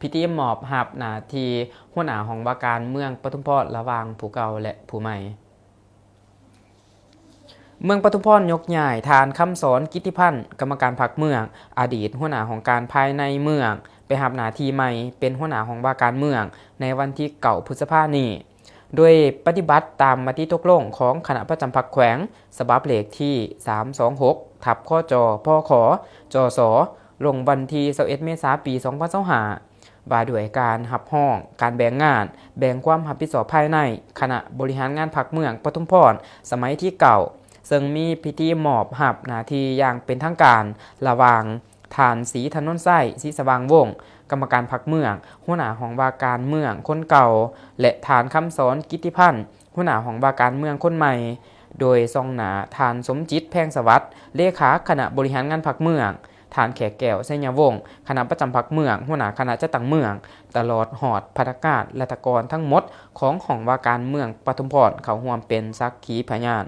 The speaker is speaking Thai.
พิธีมอบรับหน้าที่หัวหน้าของว่าการเมืองปทุมพรระหว่างผู้เก่าและผู้ใหม่เมืองปทุมพรยกย้ายทานคำสอนกิตติพันธ์กรรมการพรรคเมืองอดีตหัวหน้าของการภายในเมืองไปรับหน้าที่ใหม่เป็นหัวหน้าของว่าการเมืองในวันที่9 พฤษภาคมนี้โดยปฏิบัติตามมติตกลงของคณะประจำพรรคแขวงฉบับเลขที่326ทับข้อจพขจสลงวันที่21 เมษายน ปี2025ว่าด้วยการรับห้องการแบ่งงานแบ่งความรับผิดชอบภายในคณะบริหารงานพรรคเมืองปทุมพรสมัยที่เก่าซึ่งมีพิธีมอบรับหน้าที่อย่างเป็นทางการระหว่างฐานศรีถนนไส้ศรีสว่างวงศ์กรรมการพรรคเมืองหัวหน้าของว่าการเมืองคนเก่าและฐานคำสอนกิตติพันธ์หัวหน้าของว่าการเมืองคนใหม่โดยทรงหนาฐานสมจิตแพงสวัสดิ์เลขาคณะบริหารงานพรรคเมืองฐานแขกแก้วไสยวงศ์คณะประจำพรรคเมืองหัวหน้าคณะจัดตั้งเมืองตลอดหอดพนักงานและตะกรทั้งหมดของว่าการเมืองปทุมพรเขาร่วมเป็นสักขีพยาน